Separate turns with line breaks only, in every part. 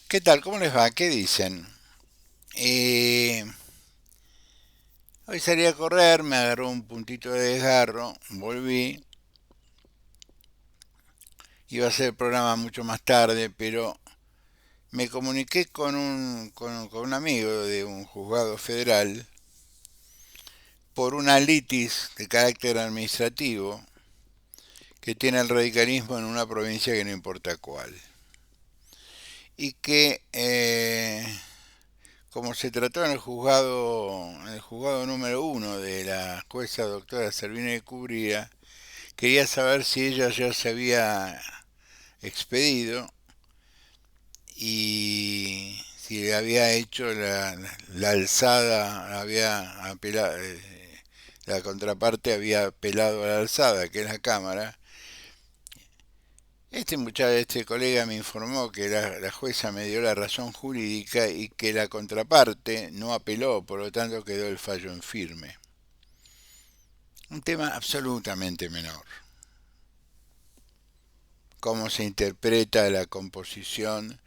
¿Qué tal? ¿Cómo les va? ¿Qué dicen? Eh, Hoy salí a correr, me agarró un puntito de desgarro, volví, iba a hacer el programa mucho más tarde, pero me comuniqué con un amigo de un juzgado federal por una litis de carácter administrativo que tiene el radicalismo en una provincia que no importa cuál. Y que, como se trató en el juzgado número uno de la jueza doctora Servina de Cubría, quería saber si ella ya se había expedido y si había hecho la alzada, había apelado, la contraparte había apelado a la alzada, que es la Cámara. Este colega me informó que la jueza me dio la razón jurídica y que la contraparte no apeló, por lo tanto quedó el fallo en firme. Un tema absolutamente menor. Cómo se interpreta la composición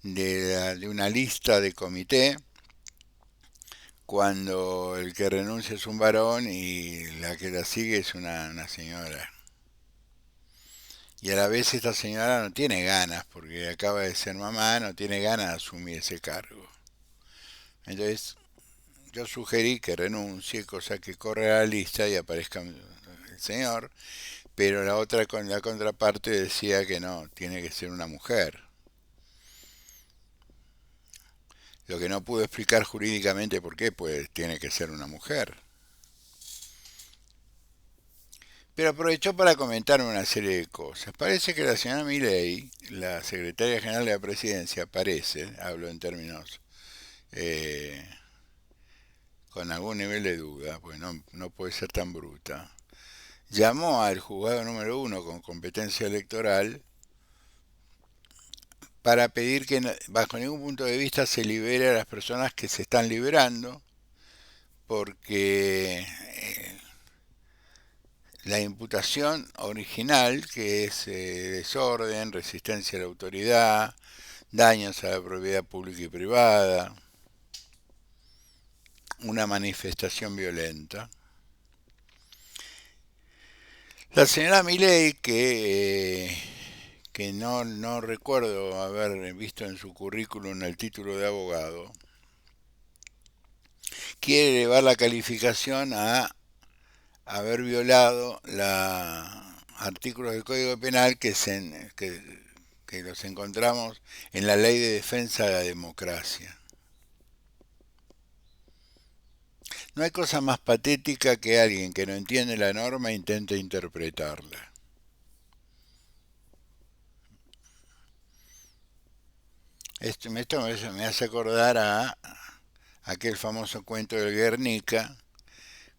de una lista de comité cuando el que renuncia es un varón y la que la sigue es una señora. Y a la vez esta señora no tiene ganas, porque acaba de ser mamá, no tiene ganas de asumir ese cargo. Entonces yo sugerí que renuncie, cosa que corre a la lista y aparezca el señor, pero la otra con la contraparte decía que no, tiene que ser una mujer. Lo que no pudo explicar jurídicamente por qué, pues tiene que ser una mujer. Pero aprovechó para comentar una serie de cosas. Parece que la señora Milei, la secretaria general de la presidencia, parece, hablo en términos eh, con algún nivel de duda, pues no puede ser tan bruta, llamó al juzgado número uno con competencia electoral para pedir que bajo ningún punto de vista se libere a las personas que se están liberando, porque la imputación original, que es desorden, resistencia a la autoridad, daños a la propiedad pública y privada, una manifestación violenta. La señora Milei, que no recuerdo haber visto en su currículum el título de abogado, quiere elevar la calificación a haber violado la artículos del Código Penal que los encontramos en la Ley de Defensa de la Democracia. No hay cosa más patética que alguien que no entiende la norma e intente interpretarla. Esto me hace acordar a aquel famoso cuento del Guernica,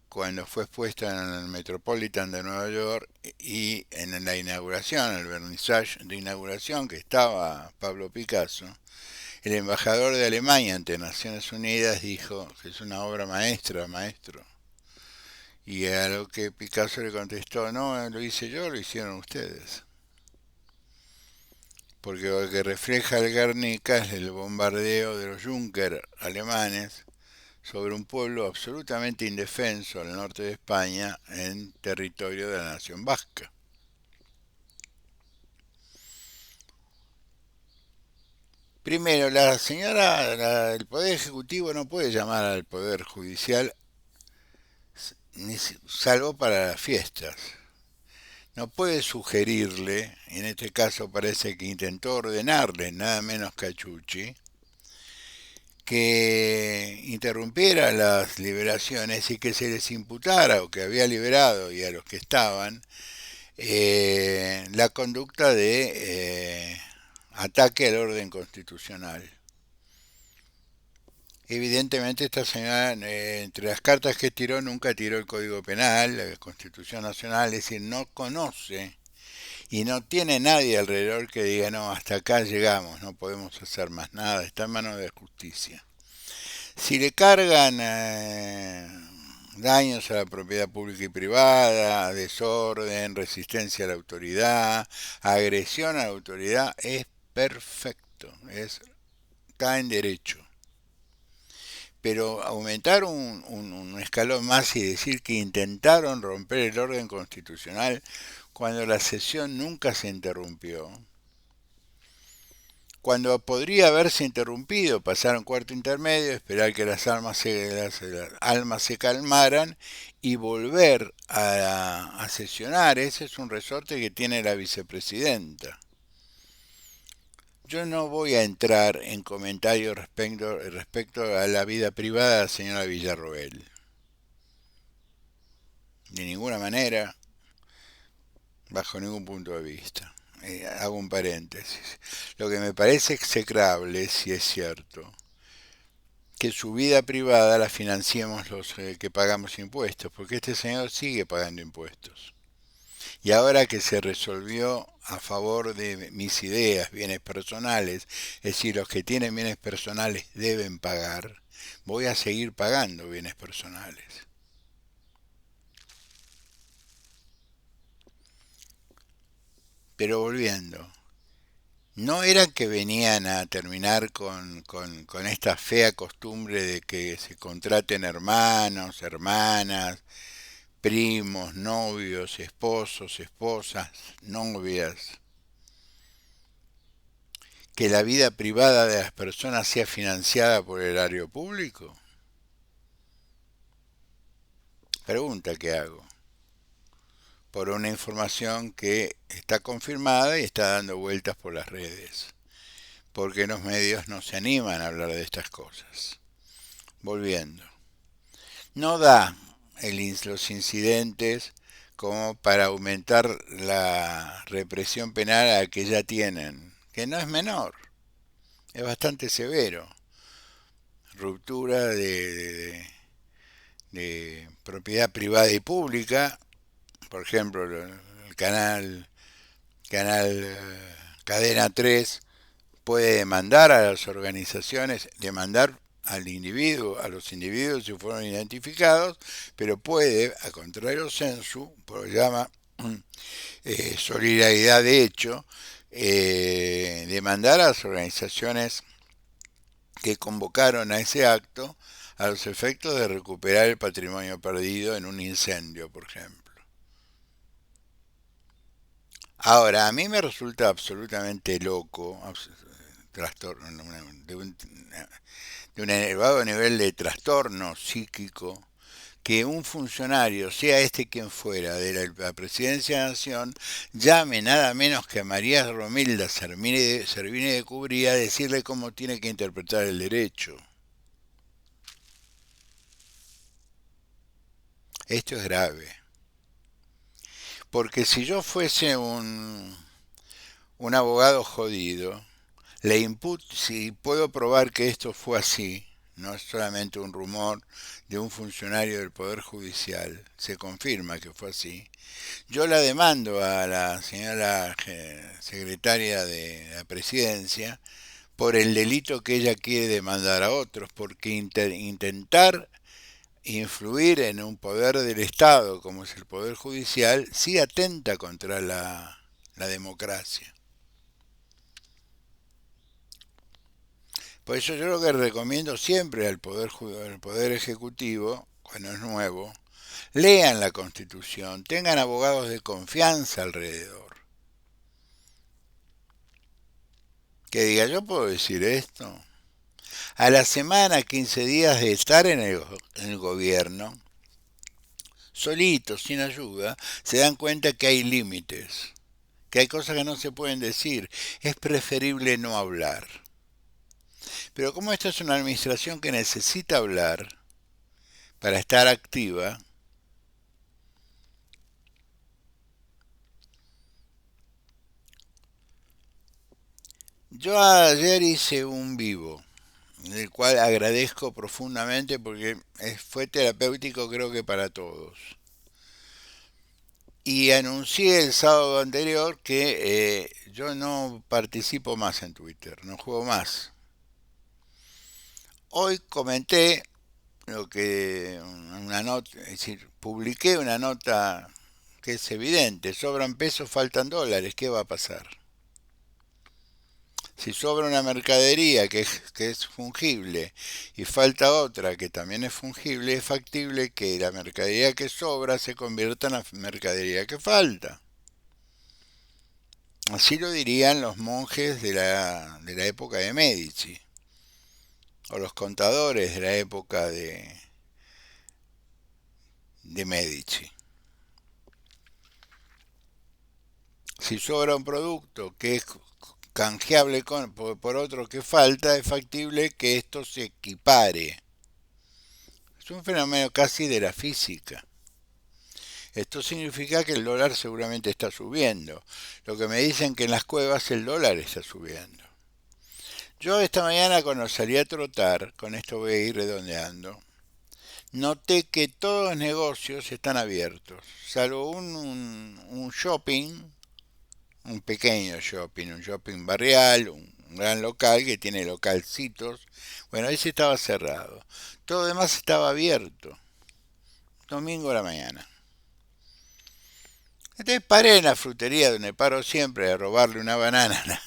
cuando fue expuesta en el Metropolitan de Nueva York y en la inauguración, el vernissage de inauguración, que estaba Pablo Picasso, el embajador de Alemania ante Naciones Unidas dijo que es una obra maestra, maestro. Y a lo que Picasso le contestó, no, lo hice yo, lo hicieron ustedes. Porque lo que refleja el Guernica es el bombardeo de los Junker alemanes sobre un pueblo absolutamente indefenso al norte de España en territorio de la nación vasca. Primero, el Poder Ejecutivo no puede llamar al Poder Judicial salvo para las fiestas. No puede sugerirle, en este caso parece que intentó ordenarle nada menos que a Chuchi, que interrumpiera las liberaciones y que se les imputara o que había liberado y a los que estaban la conducta de ataque al orden constitucional. Evidentemente esta señora, entre las cartas que tiró, nunca tiró el Código Penal, la Constitución Nacional, es decir, no conoce y no tiene nadie alrededor que diga, no, hasta acá llegamos, no podemos hacer más nada, está en manos de la justicia. Si le cargan daños a la propiedad pública y privada, desorden, resistencia a la autoridad, agresión a la autoridad, es perfecto, es caen derecho. Pero aumentar un escalón más y decir que intentaron romper el orden constitucional cuando la sesión nunca se interrumpió, cuando podría haberse interrumpido, pasar un cuarto intermedio, esperar que las almas se calmaran y volver a sesionar. Ese es un resorte que tiene la vicepresidenta. Yo no voy a entrar en comentarios respecto a la vida privada de la señora Villarroel. De ninguna manera, bajo ningún punto de vista. Hago un paréntesis. Lo que me parece execrable, si es cierto, que su vida privada la financiemos los que pagamos impuestos, porque este señor sigue pagando impuestos. Y ahora que se resolvió a favor de mis ideas, bienes personales, es decir, los que tienen bienes personales deben pagar, voy a seguir pagando bienes personales. Pero volviendo, ¿no eran que venían a terminar con esta fea costumbre de que se contraten hermanos, hermanas, primos, novios, esposos, esposas, novias? ¿Que la vida privada de las personas sea financiada por el erario público? Pregunta que hago. Por una información que está confirmada y está dando vueltas por las redes. Porque los medios no se animan a hablar de estas cosas. Volviendo. No da los incidentes como para aumentar la represión penal a que ya tienen, que no es menor, es bastante severo. Ruptura de propiedad privada y pública, por ejemplo, el canal Cadena 3 puede demandar a las organizaciones, demandar al individuo, a los individuos si fueron identificados, pero puede, a contrario sensu, programa solidaridad de hecho, demandar a las organizaciones que convocaron a ese acto a los efectos de recuperar el patrimonio perdido en un incendio, por ejemplo. Ahora, a mí me resulta absolutamente loco, trastorno, de un elevado nivel de trastorno psíquico, que un funcionario, sea este quien fuera, de la presidencia de la Nación, llame nada menos que a María Romilda Servini de Cubría a decirle cómo tiene que interpretar el derecho. Esto es grave. Porque si yo fuese un abogado jodido, si puedo probar que esto fue así, no es solamente un rumor de un funcionario del Poder Judicial, se confirma que fue así, yo la demando a la señora secretaria de la Presidencia por el delito que ella quiere demandar a otros, porque intentar influir en un poder del Estado como es el Poder Judicial sí atenta contra la democracia. Por eso yo lo que recomiendo siempre al poder Ejecutivo, cuando es nuevo, lean la Constitución, tengan abogados de confianza alrededor. Que diga, yo puedo decir esto. A la semana, 15 días de estar en el gobierno, solitos, sin ayuda, se dan cuenta que hay límites, que hay cosas que no se pueden decir. Es preferible no hablar. Pero como esta es una administración que necesita hablar para estar activa, yo ayer hice un vivo, el cual agradezco profundamente porque fue terapéutico creo que para todos. Y anuncié el sábado anterior que yo no participo más en Twitter, no juego más. Hoy comenté lo que una nota, es decir, publiqué una nota que es evidente, sobran pesos, faltan dólares, ¿qué va a pasar? Si sobra una mercadería que es fungible y falta otra que también es fungible, es factible que la mercadería que sobra se convierta en la mercadería que falta. Así lo dirían los monjes de la época de Medici, o los contadores de la época de Medici. Si sobra un producto que es canjeable por otro que falta, es factible que esto se equipare. Es un fenómeno casi de la física. Esto significa que el dólar seguramente está subiendo. Lo que me dicen que en las cuevas el dólar está subiendo. Yo esta mañana cuando salí a trotar, con esto voy a ir redondeando, noté que todos los negocios están abiertos, salvo un shopping, un pequeño shopping, un shopping barrial, un gran local que tiene localcitos. Bueno, ese estaba cerrado. Todo lo demás estaba abierto. Domingo a la mañana. Entonces paré en la frutería donde paro siempre a robarle una banana,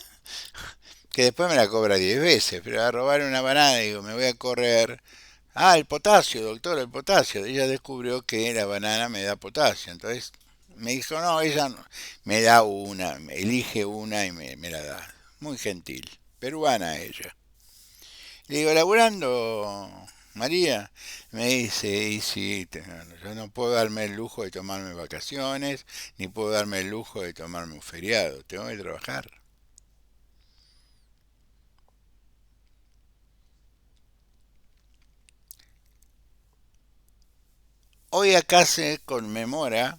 que después me la cobra 10 veces, pero a robarle una banana digo, me voy a correr. Ah, el potasio, doctor, el potasio. Ella descubrió que la banana me da potasio. Entonces me dijo, no, ella no. Me da una, elige una y me la da. Muy gentil, peruana ella. Le digo, laburando, María, me dice, y sí, yo no puedo darme el lujo de tomarme vacaciones, ni puedo darme el lujo de tomarme un feriado, tengo que trabajar. Hoy acá se conmemora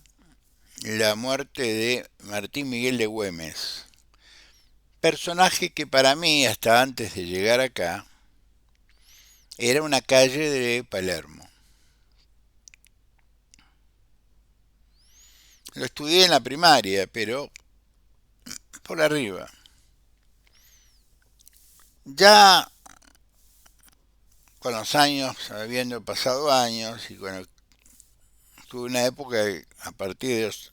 la muerte de Martín Miguel de Güemes, personaje que para mí, hasta antes de llegar acá, era una calle de Palermo. Lo estudié en la primaria, pero por arriba. Ya con los años, habiendo pasado años, y bueno, tuve una época a partir de los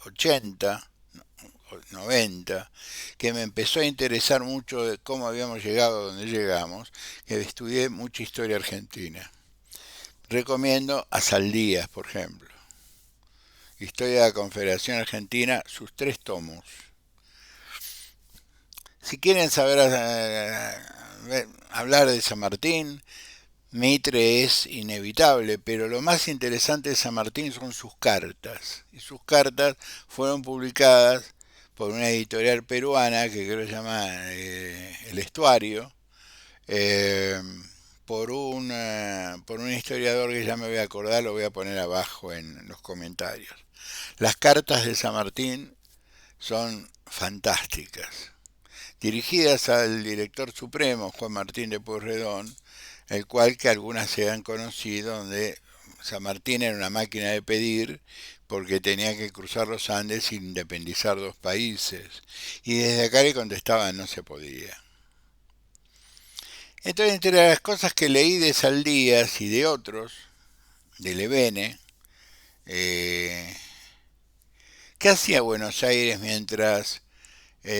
80, 90, que me empezó a interesar mucho de cómo habíamos llegado a donde llegamos, que estudié mucha historia argentina. Recomiendo a Saldías, por ejemplo. Historia de la Confederación Argentina, sus 3 tomos. Si quieren saber hablar de San Martín, Mitre es inevitable, pero lo más interesante de San Martín son sus cartas. Y sus cartas fueron publicadas por una editorial peruana que creo que se llama El Estuario, eh, por un historiador que ya me voy a acordar, lo voy a poner abajo en los comentarios. Las cartas de San Martín son fantásticas, dirigidas al director supremo, Juan Martín de Pueyrredón, el cual que algunas se han conocido, donde San Martín era una máquina de pedir porque tenía que cruzar los Andes e independizar 2 países. Y desde acá le contestaban no se podía. Entonces, entre las cosas que leí de Saldías y de otros, de Levene, eh, ¿qué hacía Buenos Aires mientras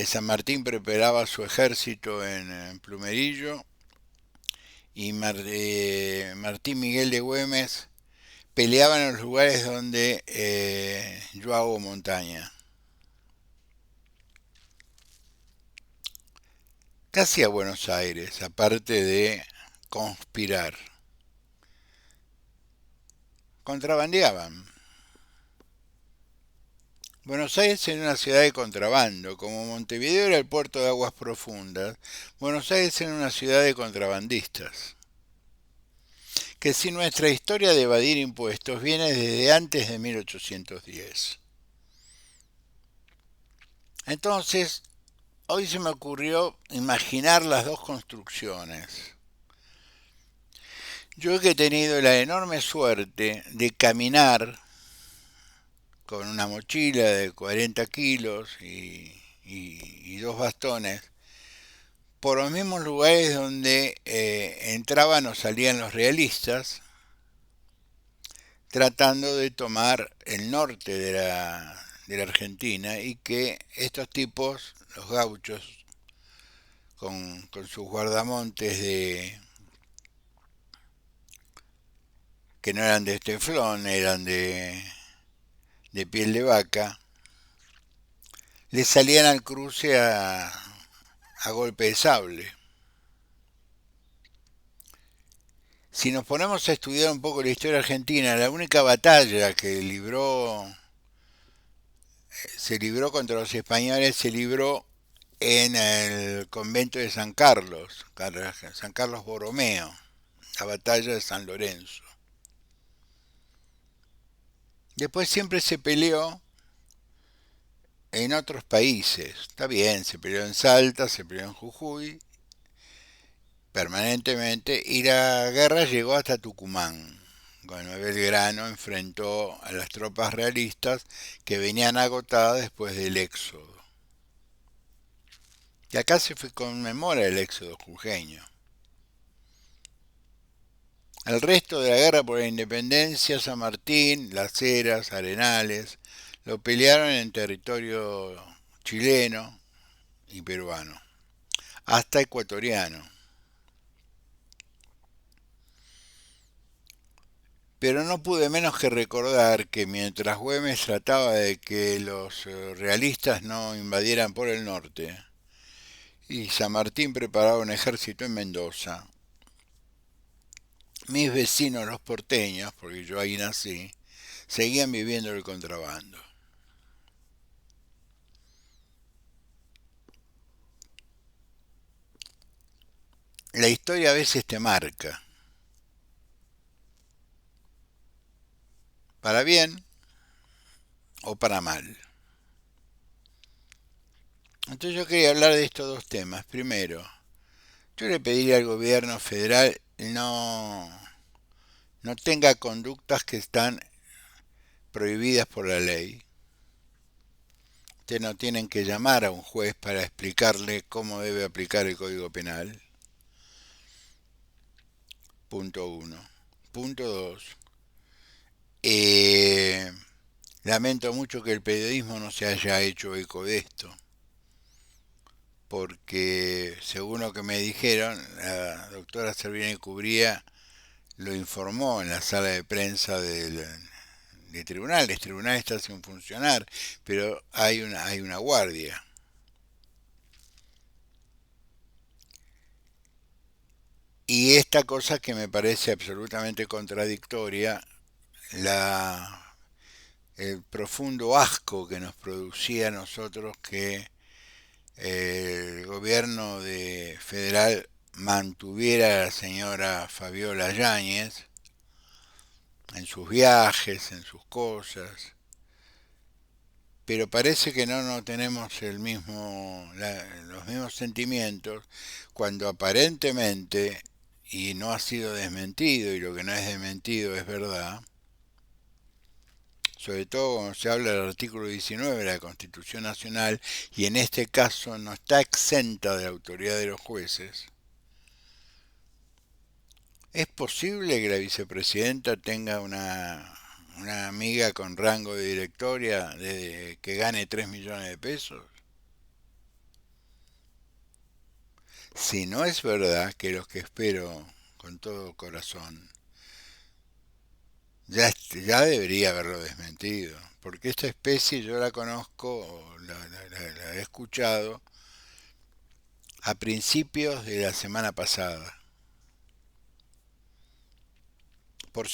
San Martín preparaba su ejército en Plumerillo y Martín Miguel de Güemes peleaba en los lugares donde yo hago montaña? ¿Qué hacía Buenos Aires aparte de conspirar? Contrabandeaban. Buenos Aires era una ciudad de contrabando, como Montevideo era el puerto de aguas profundas. Buenos Aires era una ciudad de contrabandistas. Que si nuestra historia de evadir impuestos viene desde antes de 1810. Entonces, hoy se me ocurrió imaginar las dos construcciones. Yo que he tenido la enorme suerte de caminar con una mochila de 40 kilos y 2 bastones por los mismos lugares donde entraban o salían los realistas, tratando de tomar el norte de la Argentina y que estos tipos, los gauchos, con sus guardamontes que no eran de teflón, eran de piel de vaca, le salían al cruce a golpe de sable. Si nos ponemos a estudiar un poco la historia argentina, la única batalla que se libró contra los españoles se libró en el convento de San Carlos Borromeo, la batalla de San Lorenzo. Después siempre se peleó en otros países. Está bien, se peleó en Salta, se peleó en Jujuy, permanentemente, y la guerra llegó hasta Tucumán. Cuando Belgrano enfrentó a las tropas realistas que venían agotadas después del éxodo. Y acá se conmemora el éxodo jujeño. El resto de la guerra por la independencia, San Martín, Las Heras, Arenales, lo pelearon en territorio chileno y peruano, hasta ecuatoriano. Pero no pude menos que recordar que mientras Güemes trataba de que los realistas no invadieran por el norte, y San Martín preparaba un ejército en Mendoza, mis vecinos los porteños, porque yo ahí nací, seguían viviendo el contrabando. La historia a veces te marca, para bien o para mal. Entonces yo quería hablar de estos dos temas. Primero, yo le pediría al gobierno federal no tenga conductas que están prohibidas por la ley. Ustedes no tienen que llamar a un juez para explicarle cómo debe aplicar el Código Penal. Punto uno. Punto dos. Eh, Lamento mucho que el periodismo no se haya hecho eco de esto, porque según lo que me dijeron, la doctora Servini Cubría lo informó en la sala de prensa de tribunal. El tribunal está sin funcionar, pero hay una guardia. Y esta cosa que me parece absolutamente contradictoria, el profundo asco que nos producía a nosotros que el gobierno federal mantuviera a la señora Fabiola Yáñez en sus viajes, en sus cosas, pero parece que no tenemos los mismos sentimientos cuando aparentemente, y no ha sido desmentido, y lo que no es desmentido es verdad, sobre todo cuando se habla del artículo 19 de la Constitución Nacional, y en este caso no está exenta de la autoridad de los jueces. ¿Es posible que la vicepresidenta tenga una amiga con rango de directoria que gane 3 millones de pesos? Si no es verdad, que los que espero con todo corazón, ya debería haberlo desmentido, porque esta especie yo la conozco, la he escuchado a principios de la semana pasada.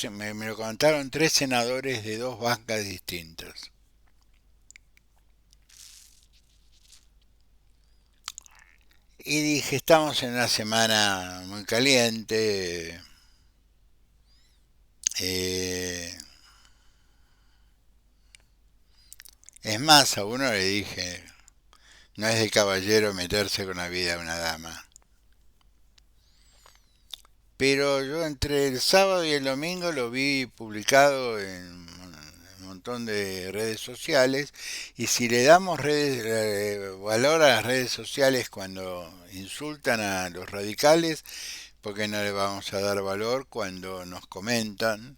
Me lo contaron tres senadores de dos bancas distintas. Y dije, estamos en una semana muy caliente. eh, es más, a uno le dije, no es de caballero meterse con la vida de una dama. Pero yo entre el sábado y el domingo lo vi publicado en un montón de redes sociales, y si le damos valor a las redes sociales cuando insultan a los radicales, ¿por qué no le vamos a dar valor cuando nos comentan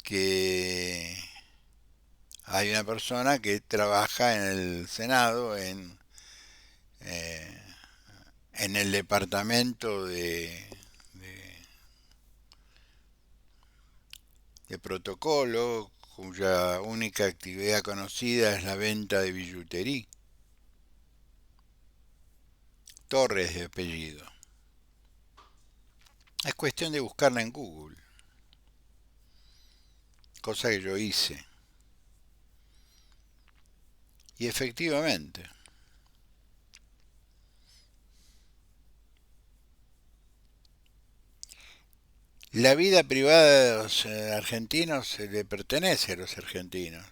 que hay una persona que trabaja en el Senado eh, en el departamento de protocolo, cuya única actividad conocida es la venta de billutería. Torres de apellido. Es cuestión de buscarla en Google, cosa que yo hice. Y efectivamente, la vida privada de los argentinos le pertenece a los argentinos.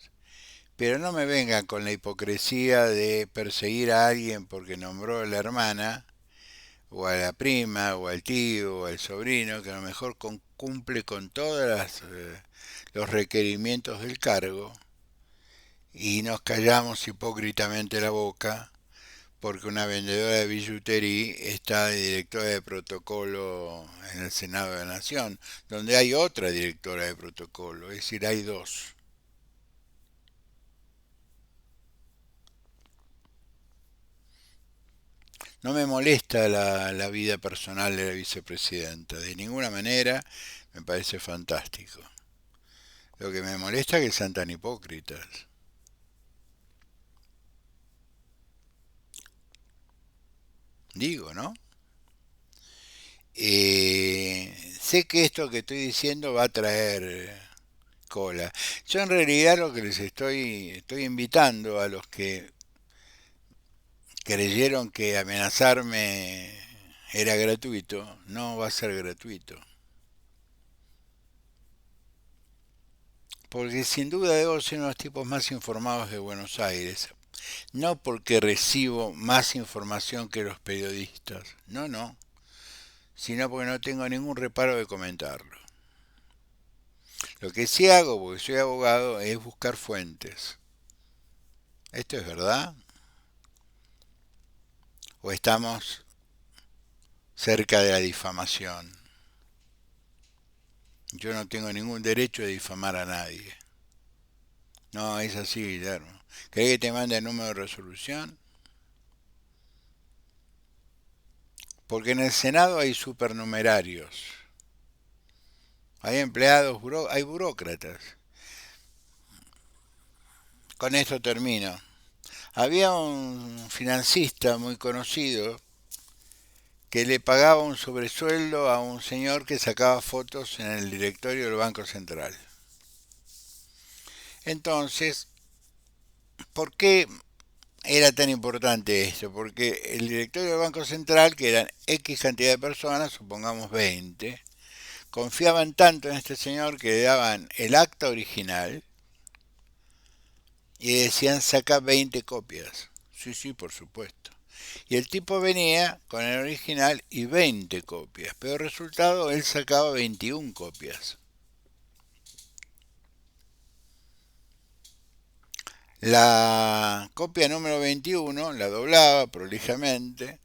Pero no me vengan con la hipocresía de perseguir a alguien porque nombró a la hermana, o a la prima, o al tío, o al sobrino, que a lo mejor cumple con todos los requerimientos del cargo, y nos callamos hipócritamente la boca porque una vendedora de billutería está de directora de protocolo en el Senado de la Nación, donde hay otra directora de protocolo, es decir, hay dos. No me molesta la vida personal de la vicepresidenta, de ninguna manera, me parece fantástico. Lo que me molesta es que sean tan hipócritas. Digo, ¿no? Sé que esto que estoy diciendo va a traer cola. Yo en realidad lo que les estoy invitando a los que creyeron que amenazarme era gratuito, no va a ser gratuito. Porque sin duda debo ser uno de los tipos más informados de Buenos Aires. No porque recibo más información que los periodistas, no, no, sino porque no tengo ningún reparo de comentarlo. Lo que sí hago, porque soy abogado, es buscar fuentes. ¿Esto es verdad? ¿O estamos cerca de la difamación? Yo no tengo ningún derecho de difamar a nadie. No, es así, Guillermo. ¿Querés que te mande el número de resolución? Porque en el Senado hay supernumerarios, hay empleados, hay burócratas. Con esto termino. Había un financista muy conocido que le pagaba un sobresueldo a un señor que sacaba fotos en el directorio del Banco Central. Entonces, ¿por qué era tan importante esto? Porque el directorio del Banco Central, que eran X cantidad de personas, supongamos 20, confiaban tanto en este señor que le daban el acta original y decían saca 20 copias. Sí, sí, por supuesto. Y el tipo venía con el original y 20 copias, pero resultado él sacaba 21 copias. La copia número 21 la doblaba prolijamente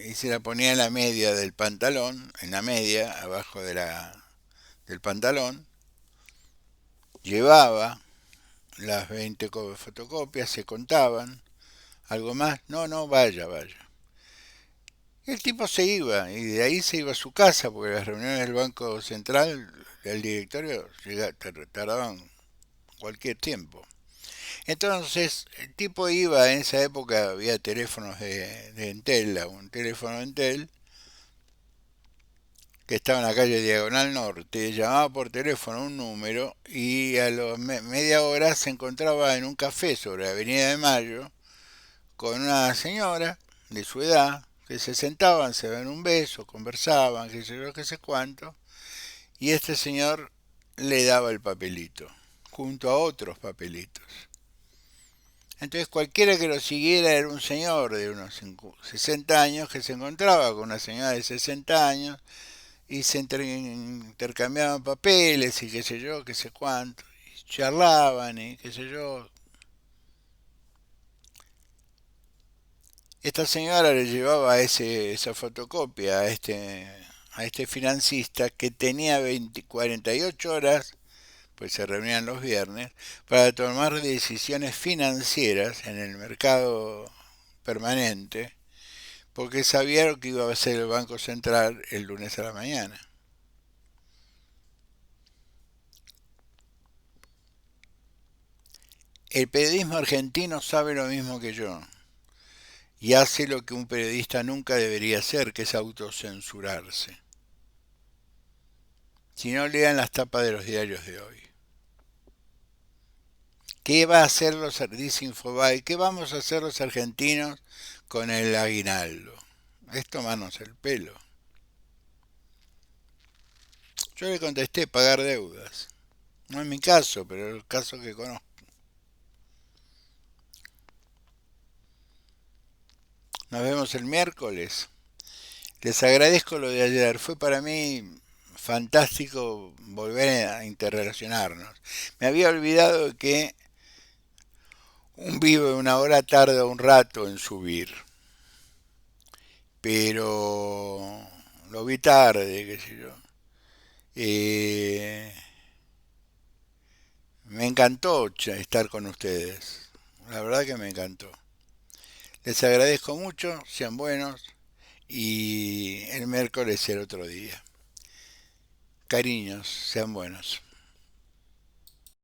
y se la ponía en la media del pantalón, en la media, abajo del pantalón. Llevaba las 20 fotocopias, se contaban. ¿Algo más? No, no, vaya, vaya. Y el tipo se iba, y de ahí se iba a su casa, porque las reuniones del Banco Central, del directorio, tardaban cualquier tiempo. Entonces, el tipo iba, en esa época había teléfonos de Entel, un teléfono de Entel, que estaba en la calle Diagonal Norte, llamaba por teléfono un número y a la media hora se encontraba en un café sobre la Avenida de Mayo con una señora de su edad que se sentaban, se daban un beso, conversaban, qué sé yo, qué sé cuánto, y este señor le daba el papelito, junto a otros papelitos. Entonces cualquiera que lo siguiera era un señor de unos 60 años que se encontraba con una señora de 60 años y se intercambiaban papeles y qué sé yo, qué sé cuánto, y charlaban y qué sé yo. Esta señora le llevaba esa fotocopia a este financista que tenía 48 horas, pues se reunían los viernes, para tomar decisiones financieras en el mercado permanente, porque sabía lo que iba a hacer el Banco Central el lunes a la mañana. El periodismo argentino sabe lo mismo que yo y hace lo que un periodista nunca debería hacer, que es autocensurarse. Si no, lean las tapas de los diarios de hoy. ¿Qué va a hacer dice Infobae, qué vamos a hacer los argentinos con el aguinaldo? Es tomarnos el pelo. Yo le contesté pagar deudas. No es mi caso, pero es el caso que conozco. Nos vemos el miércoles. Les agradezco lo de ayer. Fue para mí fantástico volver a interrelacionarnos. Me había olvidado de que un vivo de una hora tarda un rato en subir. Pero lo vi tarde, qué sé yo. Eh, Me encantó estar con ustedes. La verdad que me encantó. Les agradezco mucho, sean buenos y el miércoles será otro día. Cariños, sean buenos.